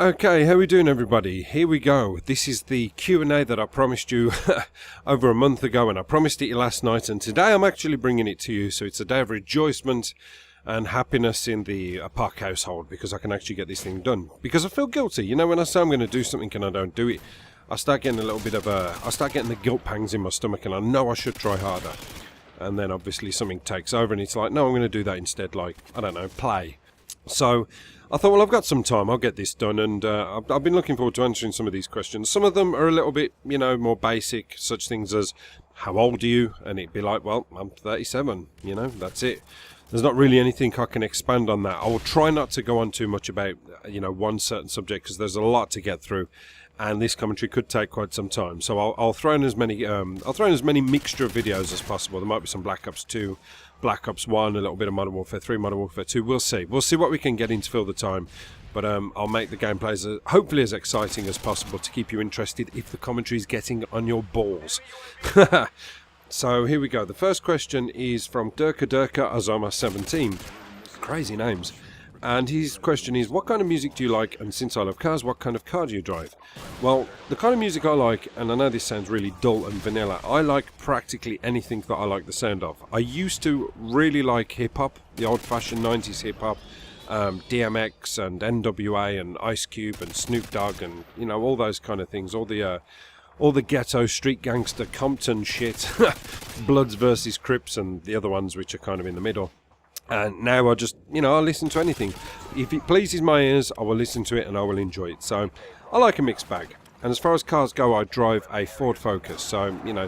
Okay, how we doing everybody? Here we go. This is the Q&A that I promised you over a month ago, and I promised it you last night, and today I'm actually bringing it to you. So it's a day of rejoicement and happiness in the Park household, because I can actually get this thing done. Because I feel guilty, you know, when I say I'm going to do something and I don't do it, I start getting a little bit of I start getting the guilt pangs in my stomach, and I know I should try harder. And then obviously something takes over and it's like, no, I'm going to do that instead, like, I don't know, play. So I thought, well, I've got some time, I'll get this done, and I've been looking forward to answering some of these questions. Some of them are a little bit, you know, more basic, such things as, how old are you? And it'd be like, well, I'm 37, you know, that's it. There's not really anything I can expand on that. I will try not to go on too much about, you know, one certain subject, because there's a lot to get through, and this commentary could take quite some time. So I'll throw in as many mixture of videos as possible. There might be some Black Ops 2, Black Ops 1, a little bit of Modern Warfare 3, Modern Warfare 2. We'll see what we can get in to fill the time. But I'll make the gameplays hopefully as exciting as possible to keep you interested if the commentary is getting on your balls. So here we go. The first question is from Durka Azama 17. Crazy names. And his question is, what kind of music do you like? And since I love cars, what kind of car do you drive? Well, the kind of music I like, and I know this sounds really dull and vanilla, I like practically anything that I like the sound of. I used to really like hip-hop, the old-fashioned 90s hip-hop, DMX and NWA and Ice Cube and Snoop Dogg and, you know, all those kind of things, all the ghetto street gangster Compton shit, Bloods versus Crips and the other ones which are kind of in the middle. And now I just, you know, I listen to anything. If it pleases my ears, I will listen to it and I will enjoy it. So I like a mixed bag. And as far as cars go, I drive a Ford Focus. So, you know,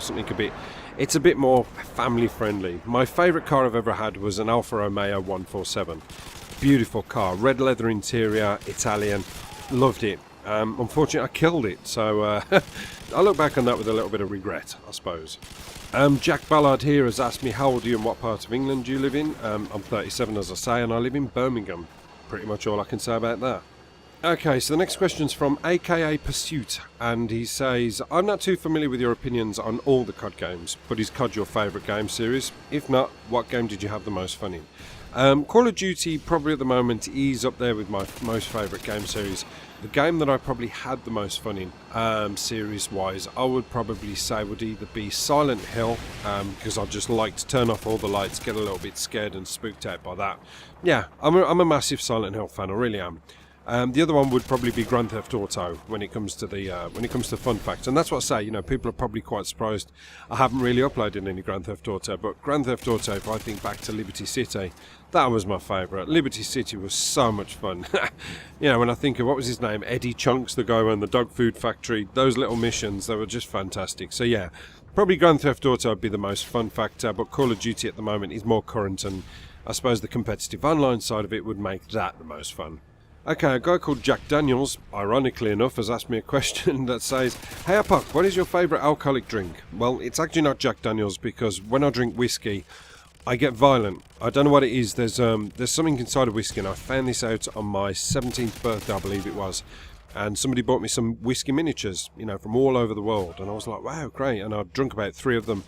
it's a bit more family friendly. My favourite car I've ever had was an Alfa Romeo 147. Beautiful car, red leather interior, Italian, loved it. Unfortunately, I killed it. So I look back on that with a little bit of regret, I suppose. Jack Ballard here has asked me, how old are you and what part of England do you live in? I'm 37, as I say, and I live in Birmingham. Pretty much all I can say about that. Okay, so the next question's from AKA Pursuit, and he says, I'm not too familiar with your opinions on all the COD games, but is COD your favourite game series? If not, what game did you have the most fun in? Call of Duty probably at the moment is up there with my most favourite game series. The game that I probably had the most fun in, series-wise, I would probably say would either be Silent Hill, because I just like to turn off all the lights, get a little bit scared and spooked out by that. Yeah, I'm a massive Silent Hill fan, I really am. The other one would probably be Grand Theft Auto when it comes to fun facts, and that's what I say. You know, people are probably quite surprised I haven't really uploaded any Grand Theft Auto, but Grand Theft Auto, if I think back to Liberty City, that was my favourite. Liberty City was so much fun. You know, when I think of, what was his name, Eddie Chunks, the guy who owned the dog food factory, those little missions, they were just fantastic. So yeah, probably Grand Theft Auto would be the most fun factor, but Call of Duty at the moment is more current, and I suppose the competitive online side of it would make that the most fun. Okay, a guy called Jack Daniels, ironically enough, has asked me a question that says, hey Apuck, what is your favourite alcoholic drink? Well, it's actually not Jack Daniels, because when I drink whiskey, I get violent. I don't know what it is. There's something inside of whiskey, and I found this out on my 17th birthday, I believe it was. And somebody bought me some whiskey miniatures, you know, from all over the world. And I was like, wow, great. And I drunk about 3 of them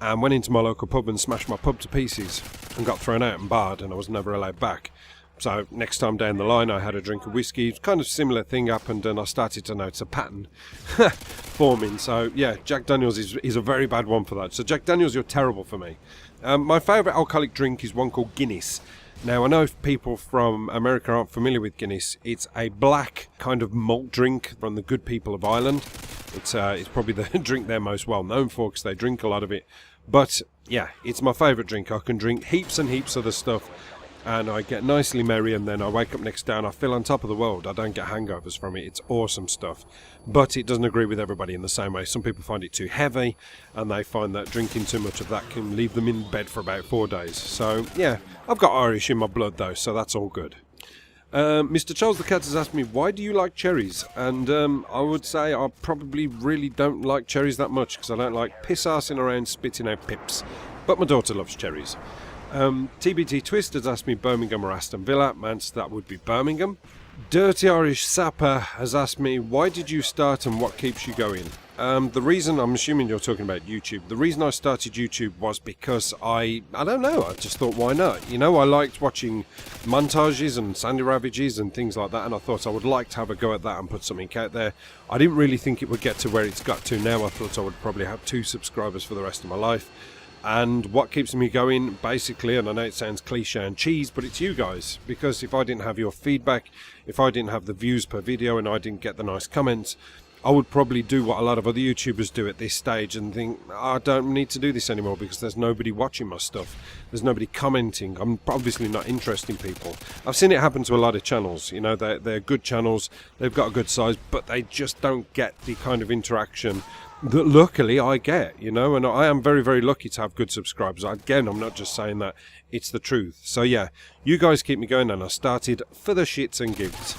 and went into my local pub and smashed my pub to pieces and got thrown out and barred, and I was never allowed back. So next time down the line, I had a drink of whiskey. Kind of similar thing happened, and I started to notice a pattern forming. So yeah, Jack Daniels is a very bad one for that. So Jack Daniels, you're terrible for me. My favourite alcoholic drink is one called Guinness. Now, I know if people from America aren't familiar with Guinness, it's a black kind of malt drink from the good people of Ireland. It's probably the drink they're most well known for, because they drink a lot of it. But yeah, it's my favourite drink. I can drink heaps and heaps of the stuff, and I get nicely merry, and then I wake up next day and I feel on top of the world. I don't get hangovers from it. It's awesome stuff. But it doesn't agree with everybody in the same way. Some people find it too heavy, and they find that drinking too much of that can leave them in bed for about 4 days. So yeah, I've got Irish in my blood though, so that's all good. Mr. Charles the Cat has asked me, why do you like cherries? And I would say I probably really don't like cherries that much, because I don't like piss-arsing around spitting out pips. But my daughter loves cherries. TBT Twist has asked me Birmingham or Aston Villa. Man, so that would be Birmingham. Dirty Irish Sapper has asked me, why did you start and what keeps you going? The reason, I'm assuming you're talking about YouTube, the reason I started YouTube was because I don't know, I just thought, why not? You know, I liked watching montages and Sandy Ravages and things like that, and I thought I would like to have a go at that and put something out there. I didn't really think it would get to where it's got to now. I thought I would probably have 2 subscribers for the rest of my life. And what keeps me going, basically, and I know it sounds cliche and cheese, but it's you guys. Because if I didn't have your feedback, if I didn't have the views per video and I didn't get the nice comments, I would probably do what a lot of other YouTubers do at this stage and think, I don't need to do this anymore because there's nobody watching my stuff. There's nobody commenting. I'm obviously not interesting people. I've seen it happen to a lot of channels. You know, they're good channels, they've got a good size, but they just don't get the kind of interaction that luckily I get, you know, and I am very, very lucky to have good subscribers. Again, I'm not just saying that, it's the truth. So yeah, you guys keep me going, and I started for the shits and gigs.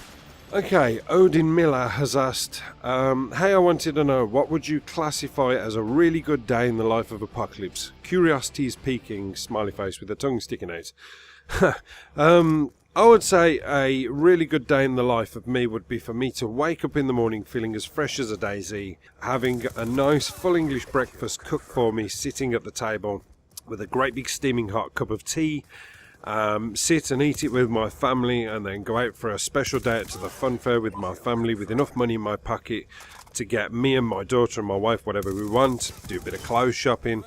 Okay, Odin Miller has asked, hey, I wanted to know, what would you classify as a really good day in the life of Apocalypse? Curiosity is peaking, smiley face with a tongue sticking out. I would say a really good day in the life of me would be for me to wake up in the morning feeling as fresh as a daisy, having a nice full English breakfast cooked for me, sitting at the table with a great big steaming hot cup of tea, sit and eat it with my family, and then go out for a special day out to the fun fair with my family with enough money in my pocket to get me and my daughter and my wife whatever we want, do a bit of clothes shopping,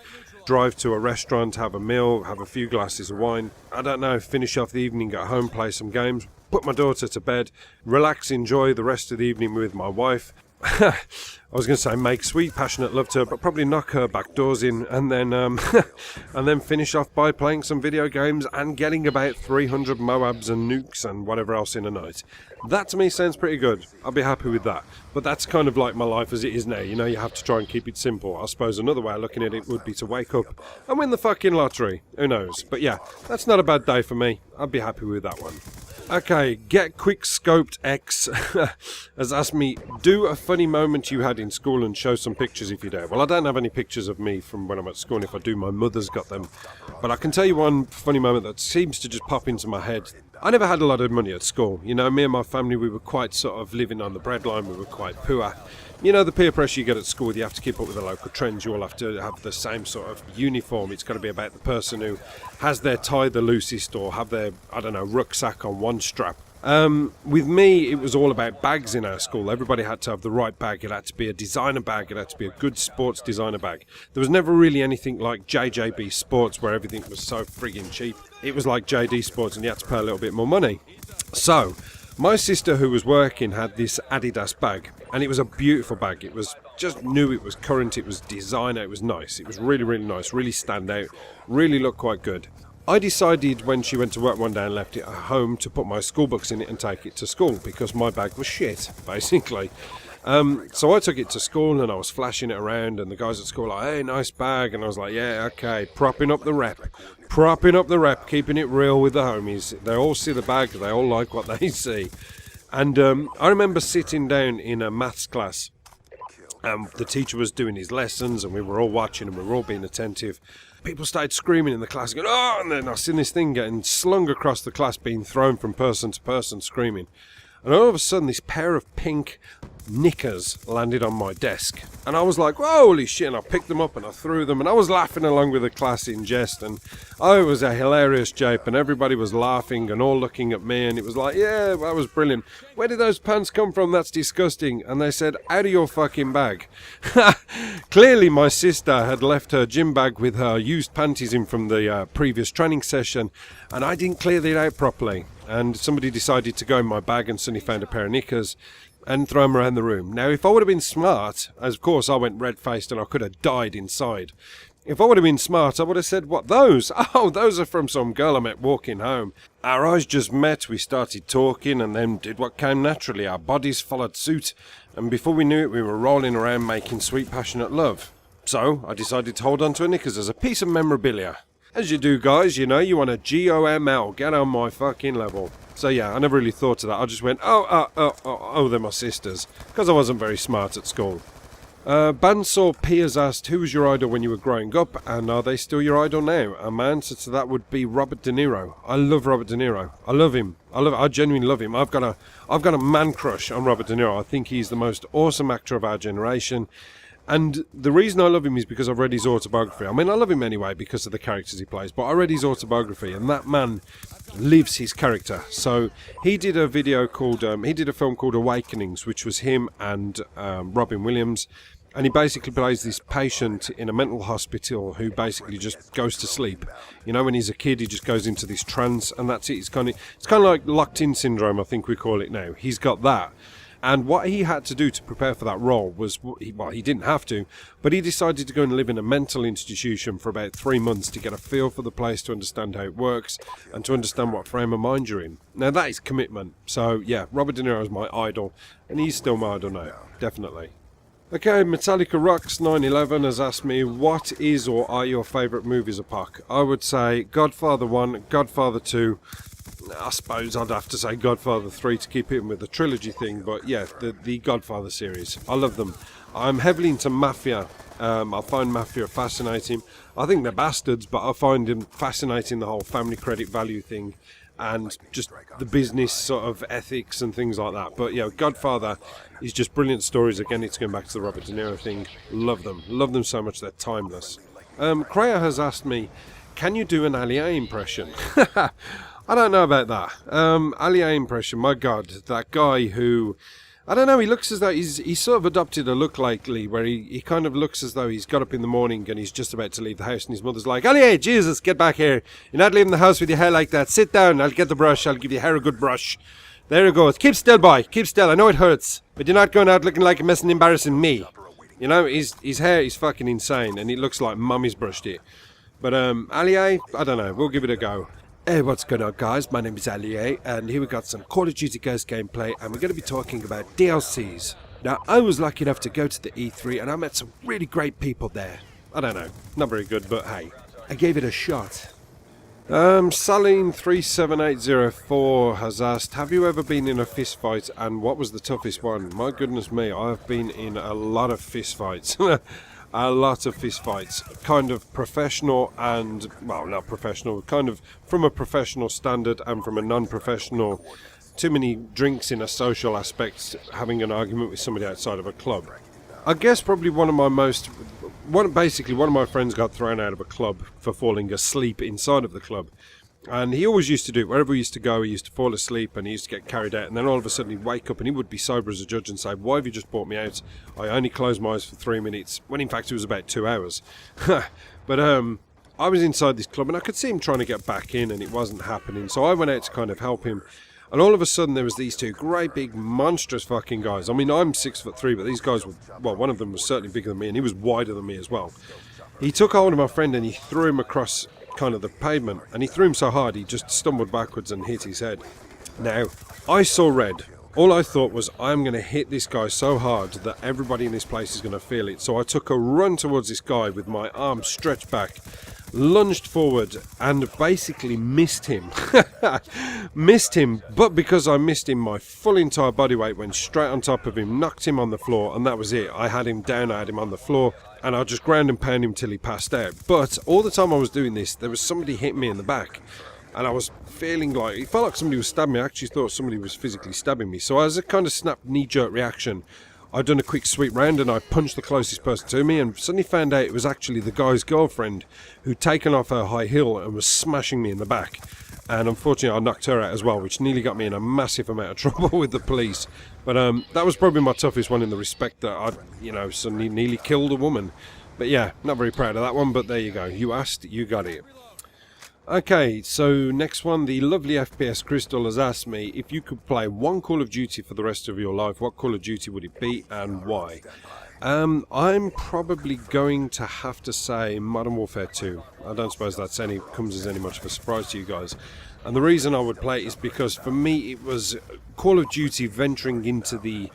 drive to a restaurant, have a meal, have a few glasses of wine, I don't know, finish off the evening at home, play some games, put my daughter to bed, relax, enjoy the rest of the evening with my wife. I was going to say make sweet passionate love to her, but probably knock her back doors in, and then and then finish off by playing some video games and getting about 300 Moabs and nukes and whatever else in a night. That to me sounds pretty good. I'll be happy with that. But that's kind of like my life as it is now. You know, you have to try and keep it simple. I suppose another way of looking at it would be to wake up and win the fucking lottery. Who knows? But yeah, that's not a bad day for me. I'd be happy with that one. Okay, Get Quick Scoped X has asked me, do a funny moment you had in school and show some pictures if you dare. Well, I don't have any pictures of me from when I'm at school, and if I do, my mother's got them. But I can tell you one funny moment that seems to just pop into my head. I never had a lot of money at school. You know, me and my family, we were quite sort of living on the breadline. We were quite poor. You know, the peer pressure you get at school, you have to keep up with the local trends. You all have to have the same sort of uniform. It's got to be about the person who has their tie the loosest or have their, I don't know, rucksack on one strap. With me, it was all about bags in our school. Everybody had to have the right bag. It had to be a designer bag. It had to be a good sports designer bag. There was never really anything like JJB Sports where everything was so friggin' cheap. It was like JD Sports and you had to pay a little bit more money. So, my sister who was working had this Adidas bag, and it was a beautiful bag. It was just new, it was current, it was designer, it was nice. It was really, really nice, really stand out, really looked quite good. I decided when she went to work one day and left it at home to put my school books in it and take it to school because my bag was shit, basically. So I took it to school and I was flashing it around, and the guys at school were like, hey, nice bag, and I was like, yeah, okay, propping up the rep, keeping it real with the homies. They all see the bag, they all like what they see. And I remember sitting down in a maths class, and the teacher was doing his lessons and we were all watching and we were all being attentive. People started screaming in the class, going, oh, and then I seen this thing getting slung across the class, being thrown from person to person, screaming. And all of a sudden, this pair of pink knickers landed on my desk. And I was like, holy shit, and I picked them up and I threw them, and I was laughing along with the class in jest, and oh, it was a hilarious jape, and everybody was laughing and all looking at me, and it was like, yeah, that was brilliant. Where did those pants come from? That's disgusting. And they said, out of your fucking bag. Clearly, my sister had left her gym bag with her used panties in from the previous training session, and I didn't clear it out properly. And somebody decided to go in my bag and suddenly found a pair of knickers and throw them around the room. Now, if I would have been smart, as of course I went red-faced and I could have died inside. If I would have been smart, I would have said, what, those? Oh, those are from some girl I met walking home. Our eyes just met, we started talking, and then did what came naturally. Our bodies followed suit, and before we knew it, we were rolling around making sweet, passionate love. So, I decided to hold on to her knickers as a piece of memorabilia. As you do, guys, you know, you want a GOML, get on my fucking level. So yeah, I never really thought of that. I just went, oh, they're my sisters, because I wasn't very smart at school. Bansaw P has asked, who was your idol when you were growing up, and are they still your idol now? And my answer to that would be Robert De Niro. I love Robert De Niro. I love him. I genuinely love him. I've got a man crush on Robert De Niro. I think he's the most awesome actor of our generation. And the reason I love him is because I've read his autobiography. I mean, I love him anyway because of the characters he plays, but I read his autobiography, and that man lives his character. So he did a video called, he did a film called Awakenings, which was him and Robin Williams. And he basically plays this patient in a mental hospital who basically just goes to sleep. You know, when he's a kid, he just goes into this trance, and that's it. It's kind of like locked-in syndrome, I think we call it now. He's got that. And what he had to do to prepare for that role was, well, he didn't have to, but he decided to go and live in a mental institution for about 3 months to get a feel for the place, to understand how it works, and to understand what frame of mind you're in. Now, that is commitment. So, yeah, Robert De Niro is my idol, and he's still my idol now, definitely. Okay, Metallica Rocks 911 has asked me, what is or are your favourite movies of Pac? I would say Godfather 1, Godfather 2, I suppose I'd have to say Godfather 3 to keep it with the trilogy thing, but yeah, the Godfather series. I love them. I'm heavily into Mafia. I find Mafia fascinating. I think they're bastards, but I find them fascinating, the whole family credit value thing, and just the business sort of ethics and things like that. But yeah, Godfather is just brilliant stories. Again, it's going back to the Robert De Niro thing. Love them so much, they're timeless. Kreia has asked me, can you do an Allier impression? I don't know about that. Allier impression, my God, that guy who, I don't know, he looks as though he's sort of adopted a look lately where he kind of looks as though he's got up in the morning and he's just about to leave the house, and his mother's like, Allier, Jesus, get back here. You're not leaving the house with your hair like that. Sit down, I'll get the brush, I'll give your hair a good brush. There it goes. Keep still, boy, keep still. I know it hurts, but you're not going out looking like a mess and embarrassing me. You know, his hair is fucking insane, and it looks like mummy's brushed it. But Allier, I don't know, we'll give it a go. Hey, what's going on, guys? My name is Allier, and here we got some Call of Duty Ghost gameplay, and we're going to be talking about DLCs. Now, I was lucky enough to go to the E3, and I met some really great people there. I don't know, not very good, but hey, I gave it a shot. Saline37804 has asked, have you ever been in a fist fight, and what was the toughest one? My goodness me, I've been in a lot of fist fights. A lot of fist fights, kind of professional and, well, not professional, kind of from a professional standard and from a non-professional, too many drinks in a social aspect, having an argument with somebody outside of a club. I guess probably one of my friends got thrown out of a club for falling asleep inside of the club. And he always used to do it. Wherever he used to go, he used to fall asleep and he used to get carried out. And then all of a sudden he'd wake up and he would be sober as a judge and say, why have you just brought me out? I only closed my eyes for 3 minutes, when in fact it was about 2 hours. But I was inside this club and I could see him trying to get back in and it wasn't happening. So I went out to kind of help him. And all of a sudden there was these two great big monstrous fucking guys. I mean, I'm 6'3", but these guys were, well, one of them was certainly bigger than me and he was wider than me as well. He took hold of my friend and he threw him across kind of the pavement, and he threw him so hard he just stumbled backwards and hit his head. Now, I saw red. All I thought was, I'm going to hit this guy so hard that everybody in this place is going to feel it. So I took a run towards this guy with my arms stretched back, lunged forward, and basically missed him. Missed him, but because I missed him, my full entire body weight went straight on top of him, knocked him on the floor, and that was it. I had him down, I had him on the floor, and I just ground and pound him till he passed out. But all the time I was doing this, there was somebody hitting me in the back, and I was feeling like, it felt like somebody was stabbing me. I actually thought somebody was physically stabbing me. So as a kind of snap knee-jerk reaction, I'd done a quick sweep round and I punched the closest person to me, and suddenly found out it was actually the guy's girlfriend who'd taken off her high heel and was smashing me in the back. And unfortunately I knocked her out as well, which nearly got me in a massive amount of trouble with the police. But that was probably my toughest one, in the respect that I, suddenly nearly killed a woman. But yeah, not very proud of that one, but there you go. You asked, you got it. Okay, so next one, the lovely FPS Crystal has asked me, if you could play one Call of Duty for the rest of your life, what Call of Duty would it be and why? I'm probably going to have to say Modern Warfare 2. I don't suppose that comes as any much of a surprise to you guys. And the reason I would play it is because for me it was Call of Duty venturing into the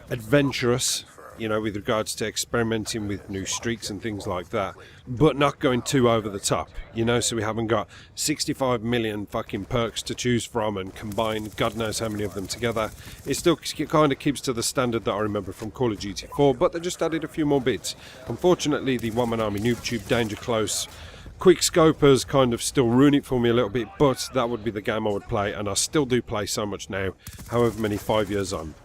adventurous, with regards to experimenting with new streaks and things like that, but not going too over the top, so we haven't got 65 million fucking perks to choose from and combine God knows how many of them together. It still kind of keeps to the standard that I remember from Call of Duty 4, but they just added a few more bits. Unfortunately, the One Man Army Noob Tube, Danger Close, Quick Scopers kind of still ruin it for me a little bit, but that would be the game I would play, and I still do play so much now, however many 5 years on.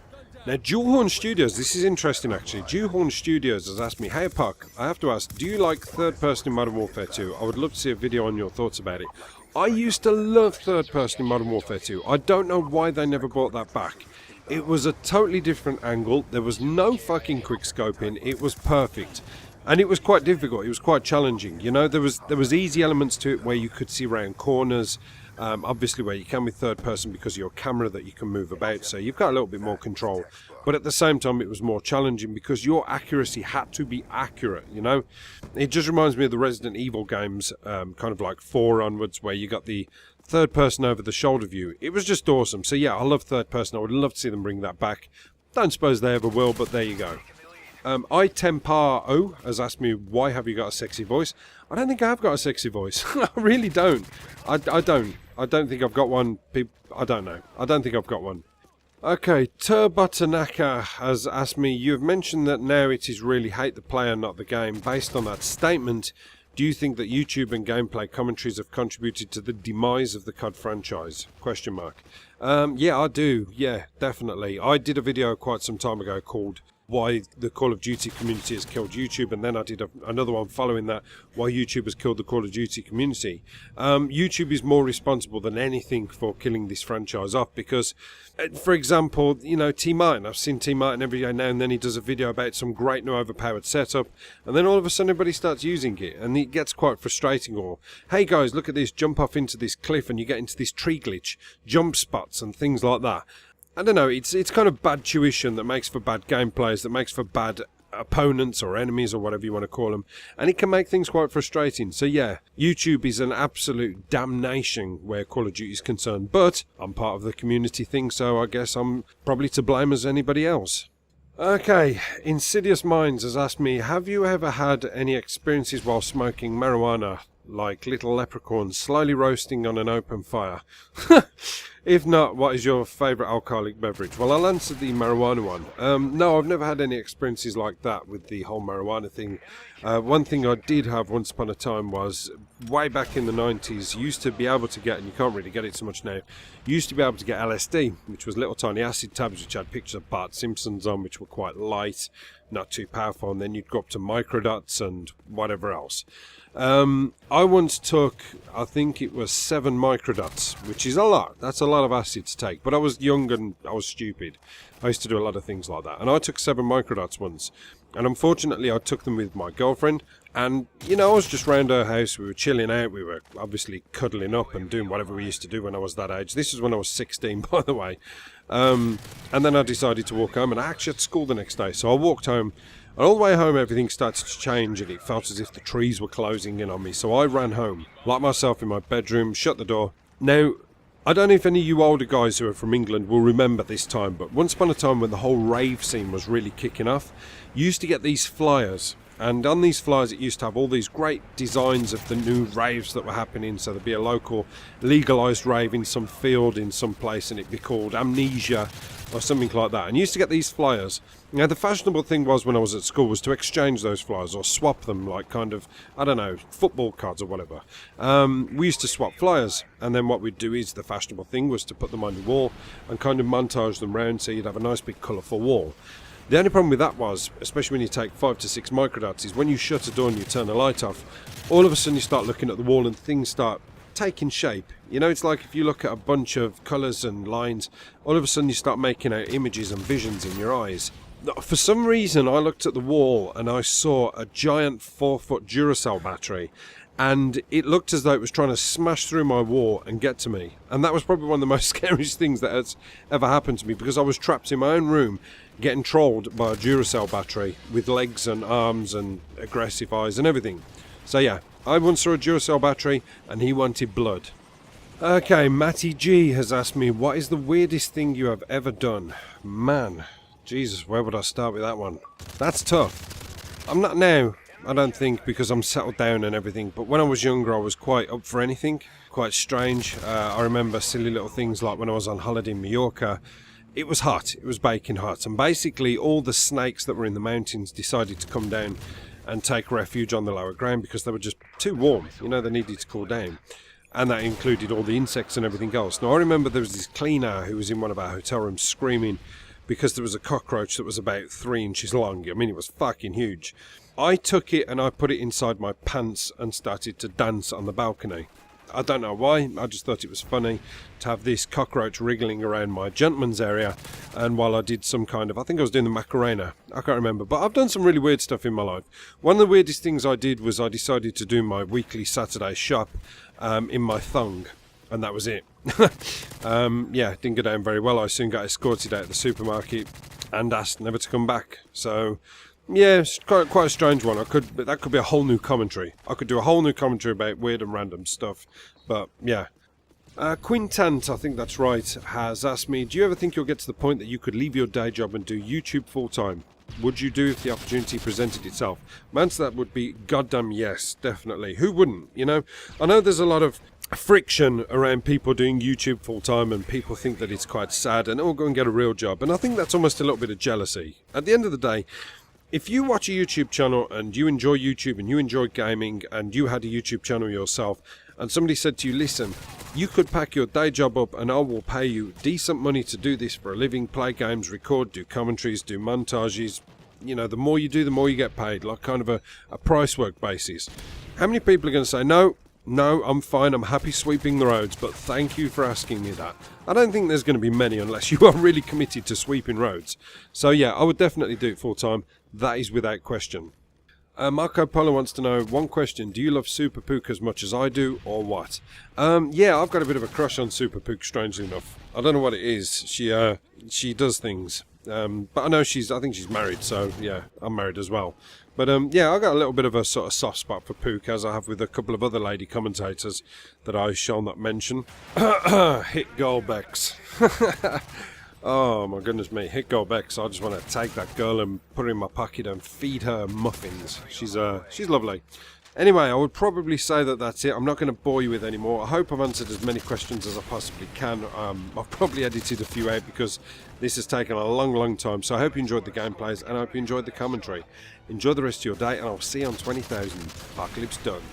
Now, Jewelhorn Studios, this is interesting actually. Jewelhorn Studios has asked me, hey Puck, I have to ask, do you like third person in Modern Warfare 2? I would love to see a video on your thoughts about it. I used to love third person in Modern Warfare 2. I don't know why they never brought that back. It was a totally different angle. There was no fucking quick scoping. It was perfect. And it was quite difficult. It was quite challenging. You know, there was easy elements to it where you could see around corners. Obviously where you can with third person because of your camera that you can move about, so you've got a little bit more control, but at the same time it was more challenging because your accuracy had to be accurate, you know. It just reminds me of the Resident Evil games, kind of like 4 onwards, where you got the third person over the shoulder view. It was just awesome. So yeah, I love third person. I would love to see them bring that back. Don't suppose they ever will, but there you go. iTemparo has asked me, why have you got a sexy voice? I don't think I have got a sexy voice. I really don't. I don't think I've got one. I don't know. I don't think I've got one. Okay, Turbotanaka has asked me, you have mentioned that now it is really hate the player, not the game. Based on that statement, do you think that YouTube and gameplay commentaries have contributed to the demise of the COD franchise? Question mark. Yeah, I do. Yeah, definitely. I did a video quite some time ago called why the Call of Duty community has killed YouTube, and then I did another one following that, why YouTube has killed the Call of Duty community. YouTube is more responsible than anything for killing this franchise off because, for example, you know, T Martin, I've seen T Martin every day now and then. He does a video about some great new overpowered setup, and then all of a sudden everybody starts using it, and it gets quite frustrating. Or, hey guys, look at this, jump off into this cliff and you get into this tree glitch, jump spots and things like that. I don't know, it's kind of bad tuition that makes for bad gameplays, that makes for bad opponents or enemies or whatever you want to call them, and it can make things quite frustrating. So yeah, YouTube is an absolute damnation where Call of Duty is concerned, but I'm part of the community thing, so I guess I'm probably to blame as anybody else. Okay, Insidious Minds has asked me, have you ever had any experiences while smoking marijuana, like little leprechauns slyly roasting on an open fire? If not, what is your favourite alcoholic beverage? Well, I'll answer the marijuana one. No, I've never had any experiences like that with the whole marijuana thing. One thing I did have once upon a time was, way back in the 90s, you used to be able to get, and you can't really get it so much now, you used to be able to get LSD, which was little tiny acid tabs which had pictures of Bart Simpsons on, which were quite light, not too powerful, and then you'd go up to microdots and whatever else. I once took, I think it was 7 microdots, which is a lot. That's a lot of acid to take. But I was young and I was stupid. I used to do a lot of things like that. And I took 7 microdots once. And unfortunately, I took them with my girlfriend. And, you know, I was just round her house. We were chilling out. We were obviously cuddling up and doing whatever we used to do when I was that age. This was when I was 16, by the way. And then I decided to walk home. And I actually had school the next day. So I walked home. And all the way home, everything started to change, and it felt as if the trees were closing in on me. So I ran home, locked myself in my bedroom, shut the door. Now, I don't know if any of you older guys who are from England will remember this time, but once upon a time when the whole rave scene was really kicking off, you used to get these flyers. And on these flyers, it used to have all these great designs of the new raves that were happening. So there'd be a local legalised rave in some field in some place, and it'd be called Amnesia or something like that. And you used to get these flyers. Now, the fashionable thing was when I was at school was to exchange those flyers or swap them, like kind of, I don't know, football cards or whatever. We used to swap flyers, and then what we'd do is the fashionable thing was to put them on your wall and kind of montage them round so you'd have a nice big colourful wall. The only problem with that was, especially when you take 5 to 6 microdots, is when you shut a door and you turn the light off, all of a sudden you start looking at the wall and things start taking shape. You know, it's like if you look at a bunch of colours and lines, all of a sudden you start making out images and visions in your eyes. For some reason, I looked at the wall and I saw a giant 4-foot Duracell battery, and it looked as though it was trying to smash through my wall and get to me. And that was probably one of the most scariest things that has ever happened to me, because I was trapped in my own room getting trolled by a Duracell battery with legs and arms and aggressive eyes and everything. So yeah, I once saw a Duracell battery and he wanted blood. Okay, Matty G has asked me, what is the weirdest thing you have ever done? Man, Jesus, where would I start with that one? That's tough. I'm not now, I don't think, because I'm settled down and everything, but when I was younger I was quite up for anything, quite strange. I remember silly little things like when I was on holiday in Mallorca. It was hot, it was baking hot, and basically all the snakes that were in the mountains decided to come down and take refuge on the lower ground because they were just too warm, you know, they needed to cool down. And that included all the insects and everything else. Now I remember there was this cleaner who was in one of our hotel rooms screaming, because there was a cockroach that was about 3 inches long. I mean, it was fucking huge. I took it and I put it inside my pants and started to dance on the balcony. I don't know why, I just thought it was funny to have this cockroach wriggling around my gentleman's area, and while I did some kind of, I think I was doing the Macarena, I can't remember, but I've done some really weird stuff in my life. One of the weirdest things I did was I decided to do my weekly Saturday shop in my thong, and that was it. Yeah, it didn't go down very well. I soon got escorted out of the supermarket and asked never to come back, so... yeah, it's quite a strange one. That could be a whole new commentary. I could do a whole new commentary about weird and random stuff. But yeah, Quintant, I think that's right, has asked me, do you ever think you'll get to the point that you could leave your day job and do YouTube full time? Would you do if the opportunity presented itself? My answer to that would be goddamn yes, definitely. Who wouldn't? You know, I know there's a lot of friction around people doing YouTube full time, and people think that it's quite sad and go and get a real job. And I think that's almost a little bit of jealousy. At the end of the day, if you watch a YouTube channel and you enjoy YouTube and you enjoy gaming and you had a YouTube channel yourself and somebody said to you, listen, you could pack your day job up and I will pay you decent money to do this for a living, play games, record, do commentaries, do montages, you know, the more you do, the more you get paid, like kind of a price work basis. How many people are going to say, no, I'm fine, I'm happy sweeping the roads, but thank you for asking me that? I don't think there's going to be many unless you are really committed to sweeping roads. So yeah, I would definitely do it full time. That is without question. Marco Polo wants to know, one question, do you love Super Pook as much as I do, or what? Yeah, I've got a bit of a crush on Super Pook, strangely enough. I don't know what it is. She does things. But I know I think she's married, so yeah, I'm married as well. But yeah, I got a little bit of a sort of soft spot for Pook, as I have with a couple of other lady commentators that I shall not mention. Hit goal Bex. Oh my goodness me, hit goal Bex. I just want to take that girl and put her in my pocket and feed her muffins. She's lovely. Anyway, I would probably say that that's it. I'm not going to bore you with any more. I hope I've answered as many questions as I possibly can. I've probably edited a few out because this has taken a long time. So I hope you enjoyed the gameplays and I hope you enjoyed the commentary. Enjoy the rest of your day and I'll see you on 20,000. Apocalypse done.